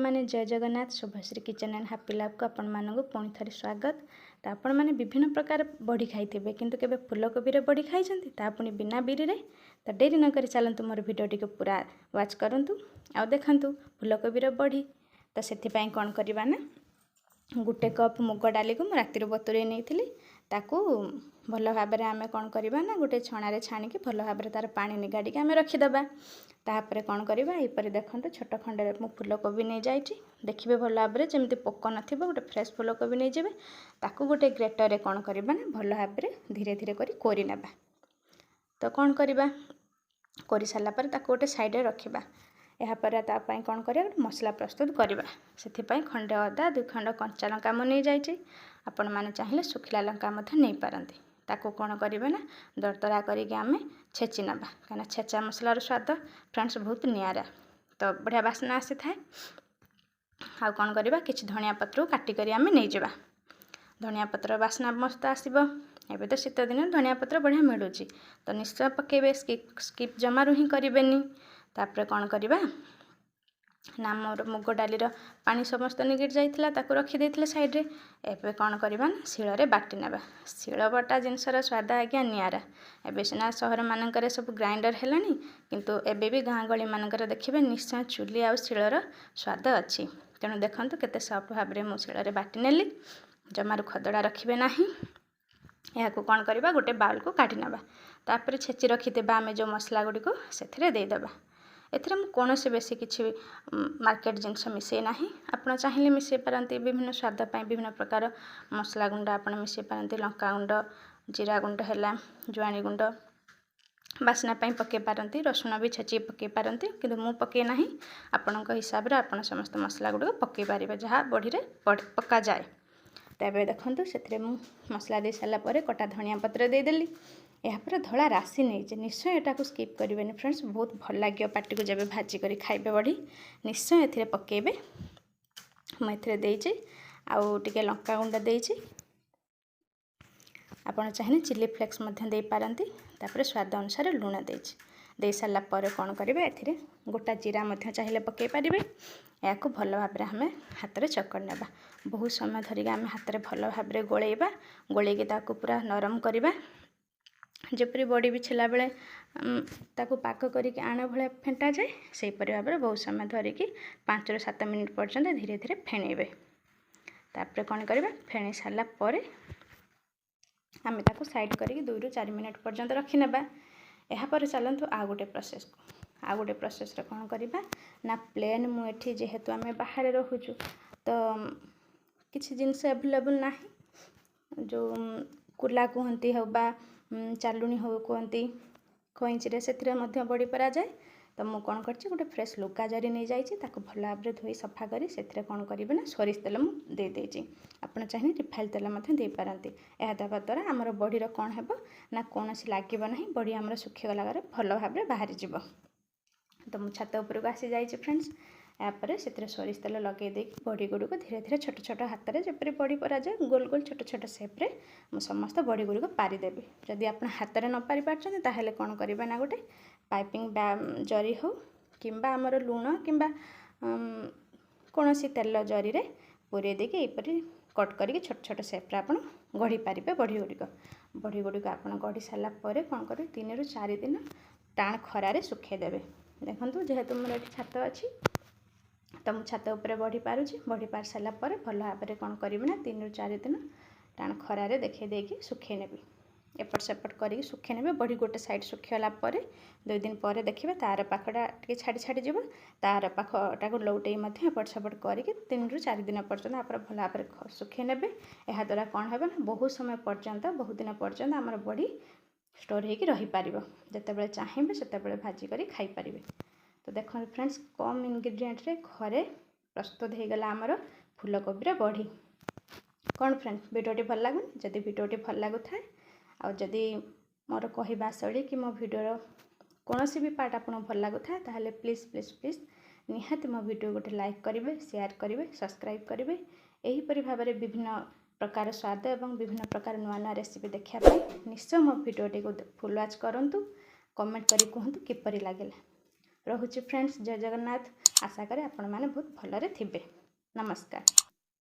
मैंने Jai Jagannath Shubhashree kitchen and happy life को आपण मानक पुणी थे स्वागत। तो आपण मैंने विभिन्न प्रकार बड़ी खाई थे किंतु केबे फूलकोबी बड़ी खाई पुणी बिना बिरी रे। तो डेरी नक चलतु मोर भिडियोटी को पूरा वाच करूँ आ देखु फूलकोबी बड़ी। तो से कौन करवा ना गोटे कप मुग डाली को राति बतुरे नहीं ताकू भल भाव में आम कौन करवा ना गोटे छणारे छाणिकी भल भाव में तार पानी निगाड़ी आम रखीदे। तापर कौन करवा यहीपर देखो छोट खंडे मु फूलकोबी नहीं जाइए देखिए भल भाव में जमी पोक न गोटे फ्रेश फूलकोबी नहीं जाए ताकू गोटे ग्रेटर रे कौन करवा ना भल भाव में धीरे धीरे करी कोरी नेबा। तो कौन करवा कोरी सारा पर ताकू गोटे साइड रखा। यापर तापाई कौन करा मसला प्रस्तुत करवा। से खंडे अदा 2 खंड कंचा लंका मु नहीं जाइए आपण मैंने चाहिए सुखिला लंका नहीं पारती। ताकू कौन करवा ना दरदरा करके आम छेची नवा कहीं छेचा मसलार स्वाद फ्रेंड्स बहुत निरा। तो बढ़िया बास्ना आसी थाए। आ कौन करवा कि धनिया पत्र काटिक आम नहीं जावा। धनिया पत्र बास्ना मस्त आसब। एबे तो शीत दिन धनिया पत्र बढ़िया मिलूँ तो निश्चय पकेबे स्किप जमारू ही करेनि। तापर कौन करवा ना मोर मुग डाली पानी समस्त निगड़ जाइए रखीदे साइड रे। एबे कौन करवा ना शिଳରେ बाटी नेबा। शिଳ बटा जिनसर स्वाद आज्ञा निरा। एबे सिना सहर मानकर सब ग्राइंडर हेलानी किंतु एबे भी गाँ गली मानकर देखिए निश्चय चुली आ शिଳर स्वाद अच्छी। तेणु देखंतु केते सॉफ्ट भाव में मु शिଳରେ बाटी नेली जमारू खदड़ा रखिबे नाही। या कौन करवा गोटे बाउल को काढ़ी नेबा। तापर छेची रखिथे आम जो मसला गुड़ी को से देदेबा। एथिरे मु कौन से बेसी किसी मार्केट जिनस मिसई ना। आप चाहिए मिसई पारती विभिन्न स्वाद पाई विभिन्न प्रकार मसला गुंड आप मिसई पारती लंका गुंड जीरा गुंड है जुआणी गुंड बास्ना पके पारती रसुण भी छेची पके पारती किंतु मु पके ना। आपण हिसाब से आप समस्त मसला गुड़ पके पारे जहाँ बड़ी रे पका जाए। तबे देखंतु से मसला दे सारा पर कटा धनिया पत्र देदेली। यापर धला राशि नहीं निश्चय यहाँ स्किप करेंगे फ्रेंड्स बहुत भल लगे पार्टी को जब भाजी कर खाइबे बड़ी निश्चय ए पकेबे। मुझे आउ टे लंका गुंड देइछि आपड़ चाहिए चिली फ्लेक्स दे पारती। तापर स्वाद अनुसार लुण दे सारा पर कौन करेंगे ए गोटा जीरा चाहिए पकई पारे। या भल भाव में आम हाथ में चकड़ नेबा। बहुत समय धरिक आम हाथ में भल भाव में गोलेबा गोलेकी पूरा नरम करवा जपरी बड़ी भी छेला बेले ताकू पाक करके आण भाया फेंटा जाए से भाव में बहुत समय धरिकी 5 ରୁ 7 मिनट पर्यंत धीरे धीरे फेणेबे। तापर कौन करवा फेणी सारा पर आम ताकू साइड करके 2 ରୁ 4 मिनट पर्यंत रखी नेबा। यापर चलतु आ गोटे प्रोसेस को आ गोटे प्रोसेस कौन करवा ना प्लेन मुझे जेहेतु आम बाहर रोचु तो किसी जिनस एभेलेबल ना जो कुला कहती हो बा चालुणी हो कहती कईची से बड़ी परा जाए। तो मुझे कौन कर गोटे फ्रेश लुका जरी नहीं जाइए भल भाव में धोई सफा करी से कौन करेंगे ना सोरिष तेल मुझे आप चाहिए रिफाइल तेल दे पारती। यह देवा द्वारा आमर बड़ीर कौन है ना कौन लगे ना बड़ी आमर सुखीगला भल भाव में बाहरी जीव। तो मुझे छात उपरको आसी जाइए फ्रेंड्स। यापर से सोरिष तेल लगे दे बड़ी गुड़ी को धीरे धीरे छोट छोट हाथ में जपरी बड़ी परा जाए गोल गोल छोट छोट सेप्रे समस्त बड़ी गुड़ी को पारिदेवी। जदि आप हाथ में न पारि पार्छन्ति ताहेले कौन करबा ना गोटे पाइपिंग जरी हो किंबा आमर लुण किंबा कौन तेल जरी रे पूरे देके यहीपरि कट करके छोट छोट सेप्रे आप गढ़ी पारे बड़ी गुड़ी को आप गढ़ी सारा पर कौन करेंगे 3 ରୁ 4 दिन टाण खरारे सुखेदेवे। देखो जेहेतु मोर छात अच्छी तो मुझे छात उपर बढ़ी पारुची बढ़ी पार सारा पर भल भाव में कौन करेंगे ना 3 ରୁ 4 दिन टाण खरारे देखे देकी सुखे नेबी। एपट सेपट करके सुखे नेबे। बड़ी गोटे साइड सुखीगला 2 दिन पर देखिए तार पाखटा टे छाड़ी छाड़ी जीव तार पाखटा को लौटे एपट सेपट करके 3 ରୁ 4 दिन पर्यंत आप भल भाव में सुखे नेबे। यह द्वारा कौन है ना बहुत समय पर्यंत बहुत दिन पर्यंत आमर बड़ी स्टोर होकर रही पार जिते चाहिए से भाजी कर खाई पारे। तो देखो फ्रेंड्स कम इनग्रेडिएंट रे घरे प्रस्तुत हो गला आमर फूलकोबी बड़ी। कौन फ्रेंड्स वीडियोटी भल लगुनि जदि वीडियोटी भल लगुए आ जदि मोर कहवा शैली कि मो वीडियोर कौन भी पार्ट आपको भल लगुए ताहले प्लीज़ प्लीज़ प्लीज़ निहाती मो वीडियो गोटे लाइक करेंगे शेयर करेंगे सब्सक्राइब करेंगे। यहीपरि भाव में विभिन्न प्रकार स्वाद एवं विभिन्न प्रकार नुआ नुआ रेसिपी देखापी निश्चय मो वीडियोटी को फुल वाच करूँ कमेंट करी कहतु किपरि लगे। रहुची फ्रेंड्स जय जगन्नाथ। आशा करें आपने बहुत भलरे थे। नमस्कार।